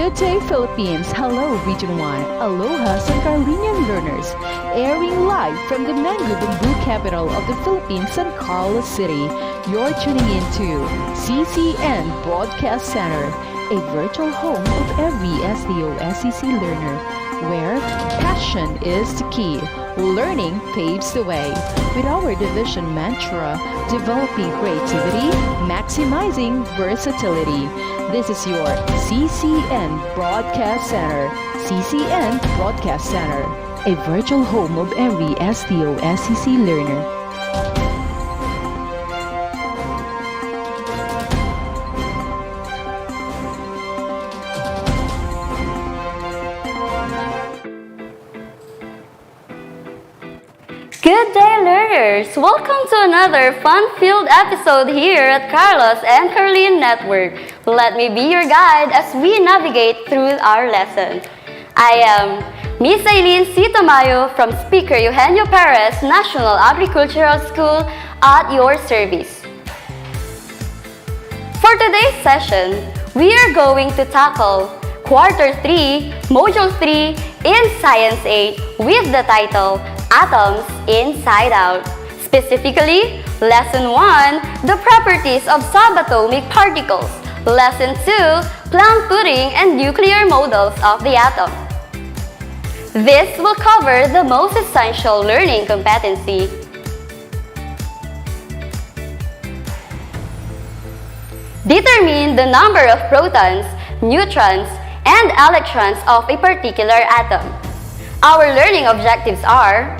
Good day, Philippines. Hello, Region 1. Aloha, San Carlinian learners. Airing live from the mango bamboo capital of the Philippines, San Carlos City. You're tuning in to CCN Broadcast Center, a virtual home of every SDO-SEC learner, where passion is the key. Learning paves the way. With our division mantra, developing creativity, maximizing versatility. This is your CCN Broadcast Center. CCN Broadcast Center, a virtual home of every SDO-SEC learner. Good day, learners! Welcome to another fun-filled episode here at Carlos and Caroline Network. Let me be your guide as we navigate through our lesson. I am Miss Aileen C. Tamayo from Speaker Eugenio Perez National Agricultural School at your service. For today's session, we are going to tackle Quarter 3, Module 3 in Science 8 with the title Atoms Inside Out. Specifically, Lesson 1, the properties of subatomic particles. Lesson 2, plum pudding and nuclear models of the atom. This will cover the most essential learning competency. Determine the number of protons, neutrons, and electrons of a particular atom. Our learning objectives are: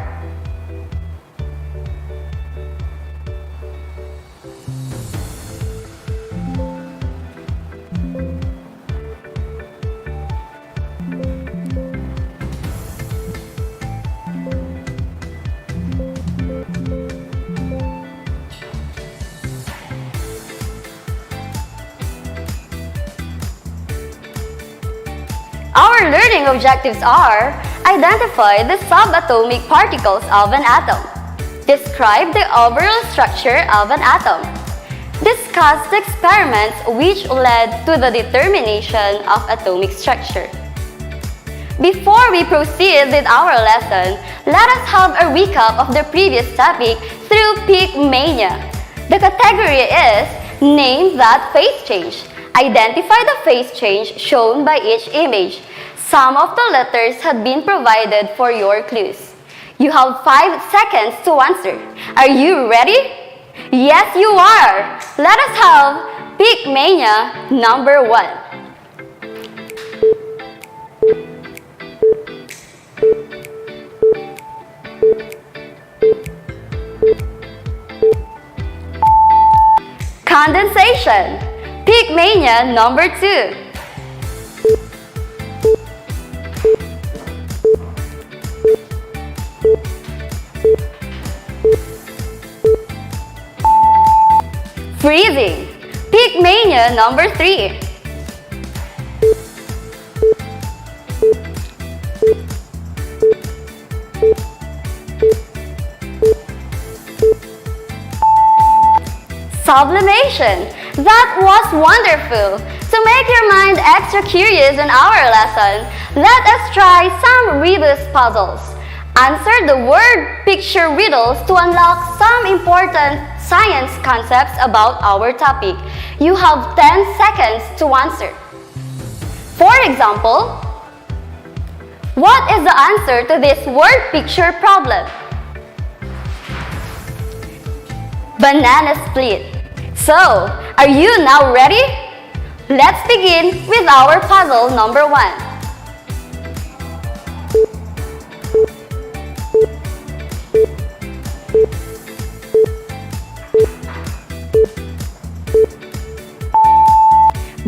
identify the subatomic particles of an atom. Describe the overall structure of an atom. Discuss the experiments which led to the determination of atomic structure. Before we proceed with our lesson, let us have a recap of the previous topic through peak mania. The category is Name that phase change. Identify the phase change shown by each image. Some of the letters had been provided for your clues. You have 5 seconds to answer. Are you ready? Yes, you are. Let us have Peak Mania number 1. Condensation. Peak Mania number 2. Freezing. Peak Mania number 3. Sublimation. That was wonderful! To make your mind extra curious in our lesson, let us try some rebus puzzles. Answer the word picture riddles to unlock some important science concepts about our topic. You have 10 seconds to answer. For example, what is the answer to this word picture problem? Banana split. So, are you now ready? Let's begin with our puzzle number 1.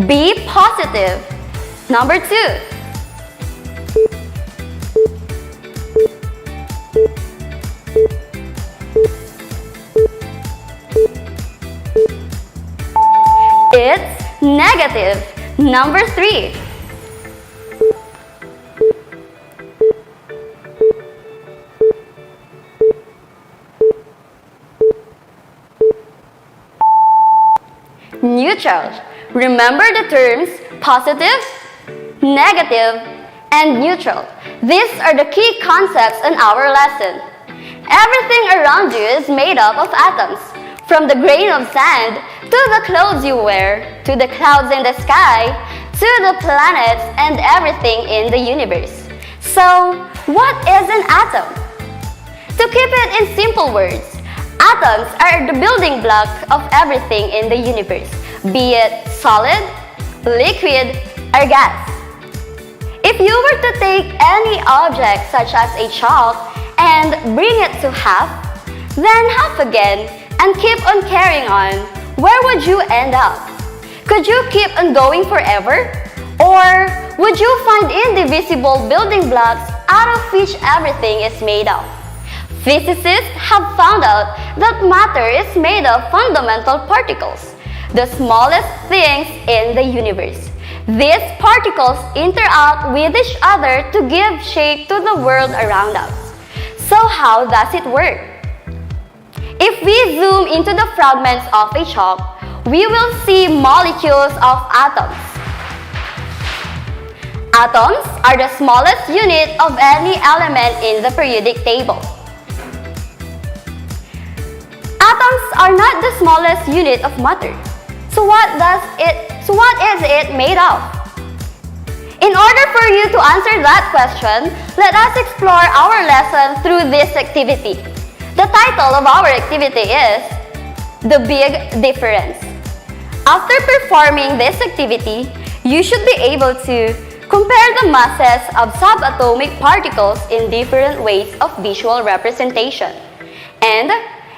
Be positive. Number 2. It's negative. Number 3. Neutral. Remember the terms positive, negative, and neutral. These are the key concepts in our lesson. Everything around you is made up of atoms, from the grain of sand to the clothes you wear, to the clouds in the sky, to the planets and everything in the universe. So, what is an atom? To keep it in simple words, atoms are the building block of everything in the universe, be it solid, liquid, or gas. If you were to take any object such as a chalk and bring it to half, then half again, and keep on carrying on, where would you end up? Could you keep on going forever? Or would you find indivisible building blocks out of which everything is made of? Physicists have found out that matter is made of fundamental particles, the smallest things in the universe. These particles interact with each other to give shape to the world around us. So how does it work? If we zoom into the fragments of a chalk, we will see molecules of atoms. Atoms are the smallest unit of any element in the periodic table. Atoms are not the smallest unit of matter. So what is it made of? In order for you to answer that question, let us explore our lesson through this activity. The title of our activity is The Big Difference. After performing this activity, you should be able to compare the masses of subatomic particles in different ways of visual representation and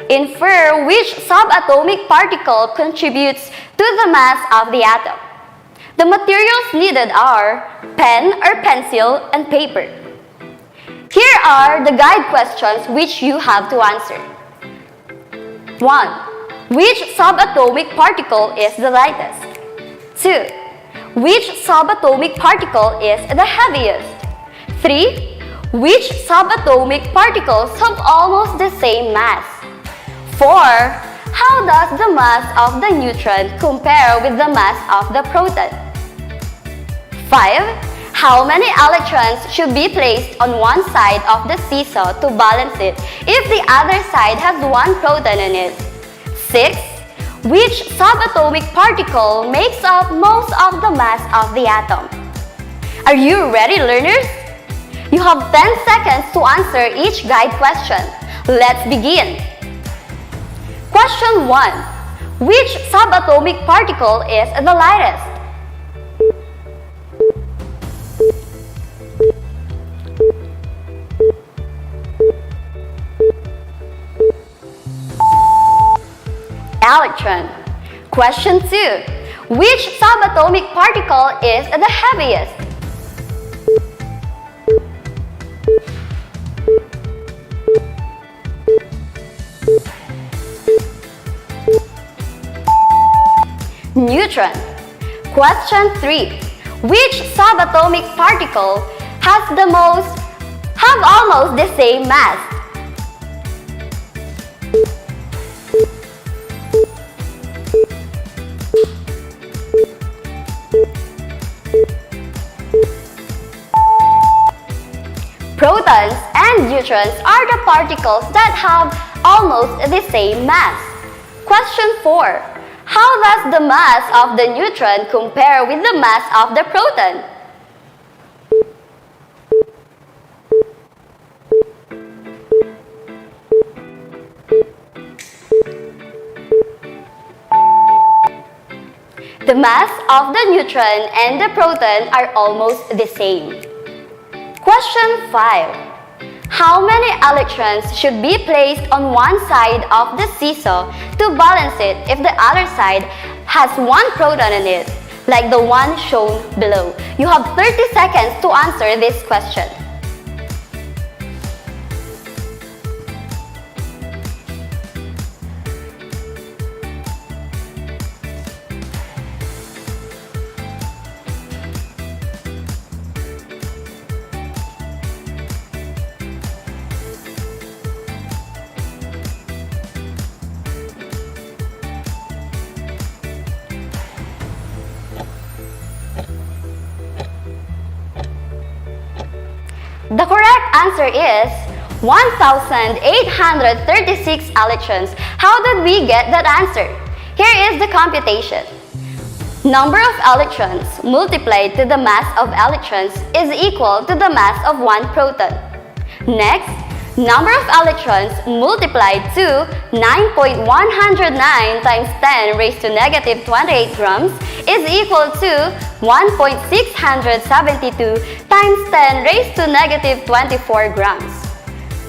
infer which subatomic particle contributes to the mass of the atom. The materials needed are pen or pencil and paper. Here are the guide questions which you have to answer. 1. Which subatomic particle is the lightest? 2. Which subatomic particle is the heaviest? 3. Which subatomic particles have almost the same mass? 4. How does the mass of the neutron compare with the mass of the proton? 5. How many electrons should be placed on one side of the seesaw to balance it if the other side has one proton in it? 6. Which subatomic particle makes up most of the mass of the atom? Are you ready, learners? You have 10 seconds to answer each guide question. Let's begin. Question 1. Which subatomic particle is the lightest? Electron. Question 2. Which subatomic particle is the heaviest? Neutron. Question 3. Which subatomic particle have almost the same mass? Protons and neutrons are the particles that have almost the same mass. Question 4. How does the mass of the neutron compare with the mass of the proton? The mass of the neutron and the proton are almost the same. Question 5. How many electrons should be placed on one side of the seesaw to balance it if the other side has one proton in it, like the one shown below? You have 30 seconds to answer this question. The correct answer is 1,836 electrons. How did we get that answer? Here is the computation. Number of electrons multiplied to the mass of electrons is equal to the mass of one proton. Next, number of electrons multiplied to 9.109 times 10 raised to negative 28 grams is equal to 1.672 times 10 raised to negative 24 grams.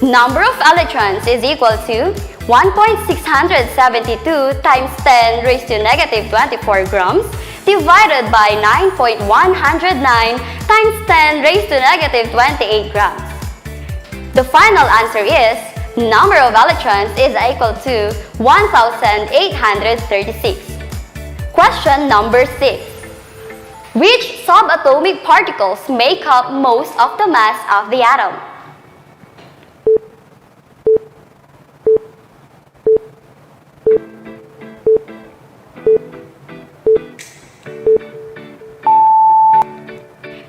Number of electrons is equal to 1.672 times 10 raised to negative 24 grams divided by 9.109 times 10 raised to negative 28 grams. The final answer is number of electrons is equal to 1,836. Question number 6. Which subatomic particles make up most of the mass of the atom?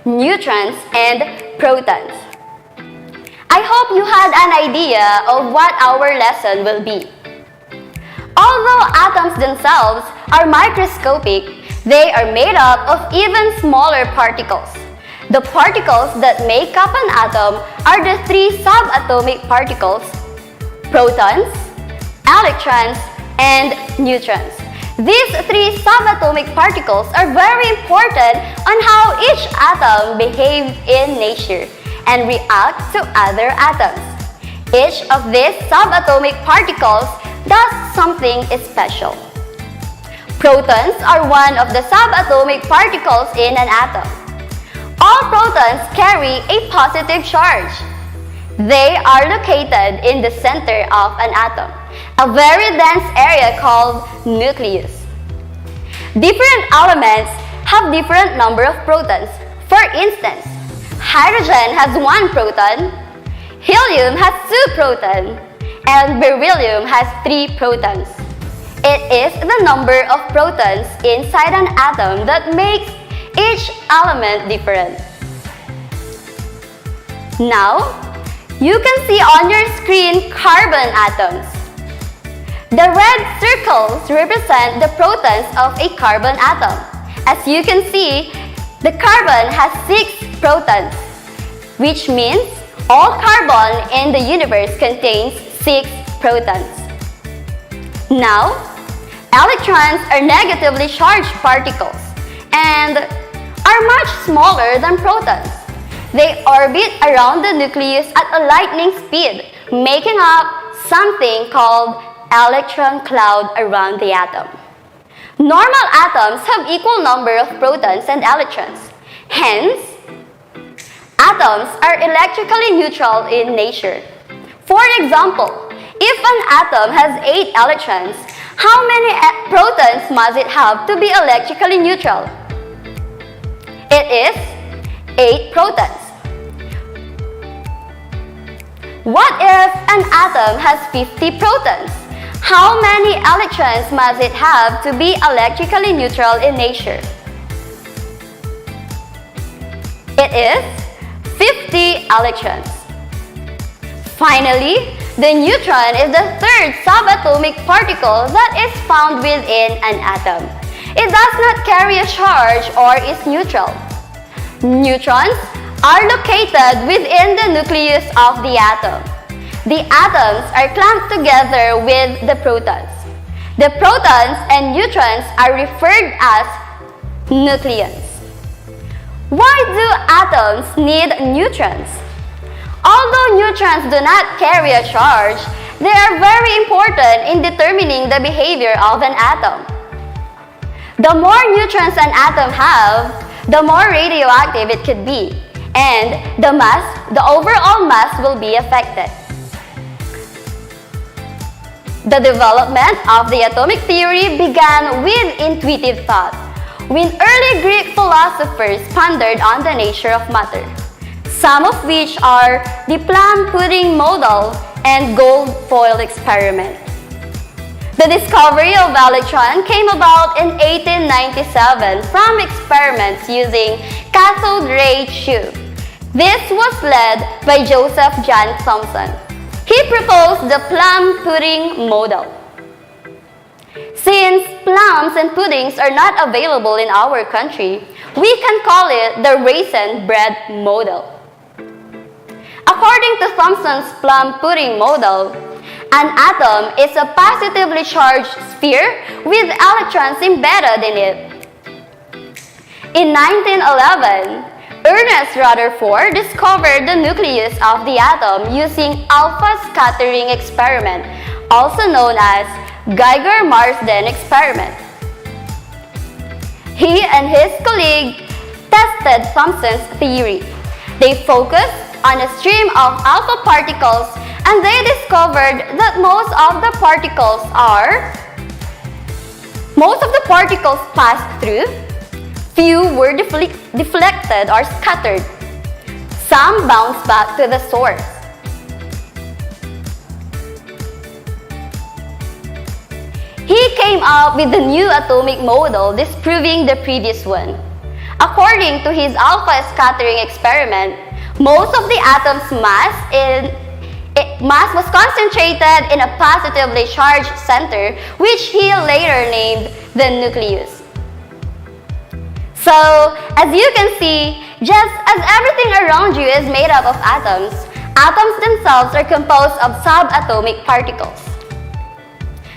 Neutrons and protons. I hope you had an idea of what our lesson will be. Although atoms themselves are microscopic, they are made up of even smaller particles. The particles that make up an atom are the three subatomic particles: protons, electrons, and neutrons. These three subatomic particles are very important on how each atom behaves in nature and reacts to other atoms. Each of these subatomic particles does something special. Protons are one of the subatomic particles in an atom. All protons carry a positive charge. They are located in the center of an atom, a very dense area called nucleus. Different elements have different number of protons. For instance, hydrogen has 1 proton, helium has 2 protons, and beryllium has 3 protons. It is the number of protons inside an atom that makes each element different. Now, you can see on your screen carbon atoms. The red circles represent the protons of a carbon atom. As you can see, the carbon has 6 protons, which means all carbon in the universe contains 6 protons. Now, electrons are negatively charged particles and are much smaller than protons. They orbit around the nucleus at a lightning speed, making up something called electron cloud around the atom. Normal atoms have equal number of protons and electrons. Hence, atoms are electrically neutral in nature. For example, if an atom has 8 electrons, how many protons must it have to be electrically neutral? It is 8 protons. What if an atom has 50 protons? How many electrons must it have to be electrically neutral in nature? It is 50 electrons. Finally, the neutron is the third subatomic particle that is found within an atom. It does not carry a charge or is neutral. Neutrons are located within the nucleus of the atom. The atoms are clamped together with the protons. The protons and neutrons are referred as nucleons. Why do atoms need neutrons? Although neutrons do not carry a charge, they are very important in determining the behavior of an atom. The more neutrons an atom has, the more radioactive it could be, and the overall mass will be affected. The development of the atomic theory began with intuitive thought, when early Greek philosophers pondered on the nature of matter, some of which are the plum pudding model and gold foil experiment. The discovery of electron came about in 1897 from experiments using cathode ray tube. This was led by Joseph John Thomson. He proposed the plum pudding model. Since plums and puddings are not available in our country, we can call it the raisin bread model. According to Thomson's plum pudding model, an atom is a positively charged sphere with electrons embedded in it. In 1911, Ernest Rutherford discovered the nucleus of the atom using alpha scattering experiment, also known as Geiger-Marsden experiment. He and his colleague tested Thomson's theory. They focused on a stream of alpha particles, and they discovered that most of the particles passed through. Few were deflected or scattered. Some bounced back to the source. He came up with the new atomic model disproving the previous one. According to his alpha scattering experiment, most of the atom's mass was concentrated in a positively charged center, which he later named the nucleus. So, as you can see, just as everything around you is made up of atoms, atoms themselves are composed of subatomic particles.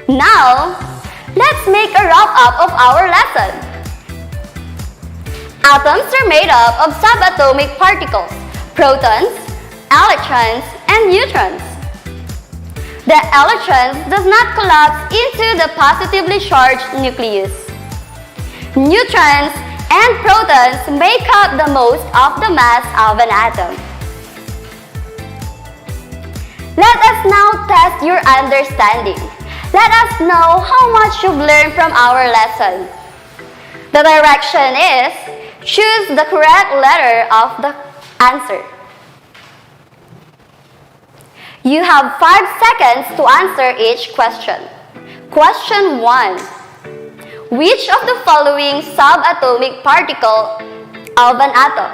Now, let's make a wrap-up of our lesson. Atoms are made up of subatomic particles, protons, electrons, and neutrons. The electrons does not collapse into the positively charged nucleus. Neutrons and protons make up the most of the mass of an atom. Let us now test your understanding. Let us know how much you've learned from our lesson. The direction is, choose the correct letter of the answer. You have 5 seconds to answer each question. Question 1. Which of the following subatomic particle of an atom?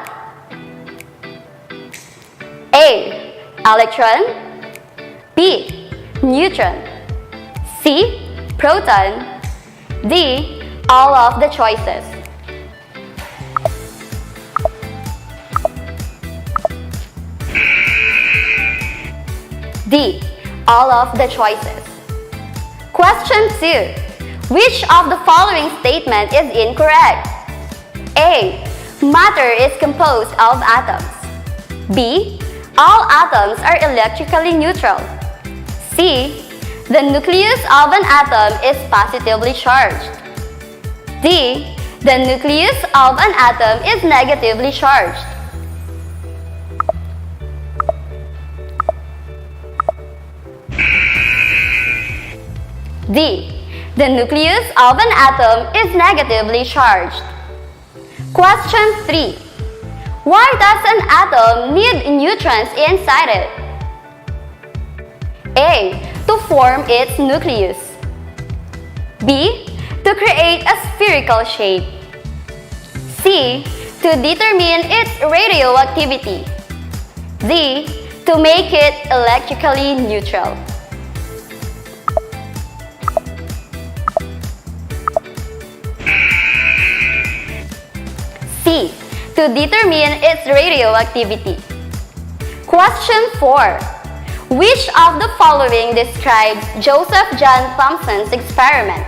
A. Electron. B. Neutron. C. Proton. D. All of the choices. D. All of the choices. Question 2. Which of the following statement is incorrect? A. Matter is composed of atoms. B. All atoms are electrically neutral. C. The nucleus of an atom is positively charged. D. The nucleus of an atom is negatively charged. D. The nucleus of an atom is negatively charged. Question 3. Why does an atom need neutrons inside it? A. To form its nucleus. B. To create a spherical shape. C. To determine its radioactivity. D. To make it electrically neutral. C. To determine its radioactivity. Question 4. Which of the following describes Joseph John Thomson's experiment?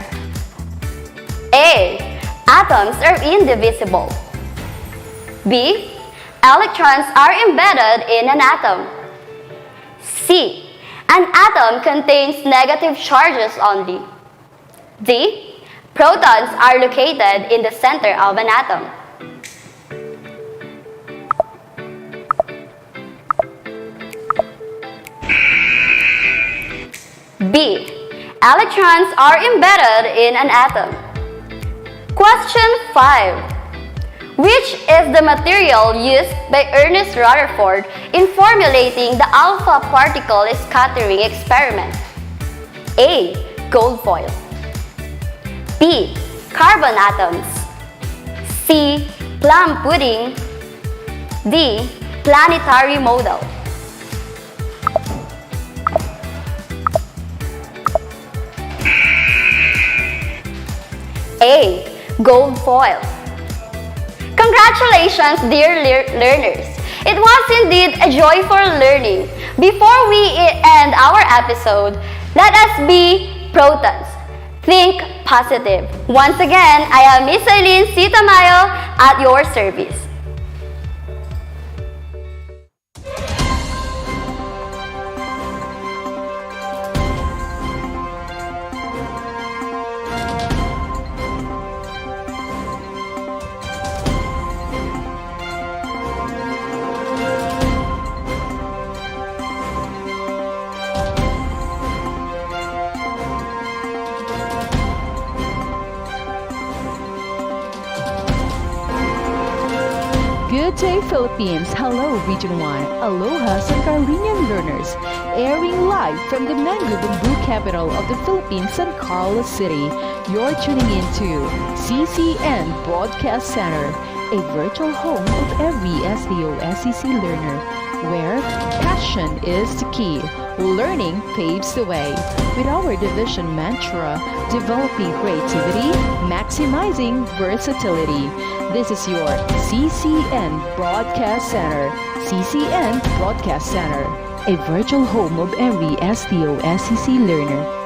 A. Atoms are indivisible. B. Electrons are embedded in an atom. C. An atom contains negative charges only. D. Protons are located in the center of an atom. B. Electrons are embedded in an atom. Question 5. Which is the material used by Ernest Rutherford in formulating the alpha particle scattering experiment? A. Gold foil. B. Carbon atoms. C. Plum pudding. D. planetary model. A. Gold foil. Congratulations, dear learners! It was indeed a joyful learning. Before we end our episode, let us be protons. Think positive. Once again, I am Miss Aileen C. Tamayo at your service. Good day, Philippines. Hello, Region 1. Aloha, San Carlinian learners. Airing live from the mango bamboo capital of the Philippines, San Carlos City. You're tuning into CCN Broadcast Center, a virtual home of every SDO-SEC learner, where passion is the key. Learning paves the way. With our division mantra, developing creativity, maximizing versatility. This is your CCN Broadcast Center. CCN Broadcast Center, a virtual home of every SDO-SEC learner.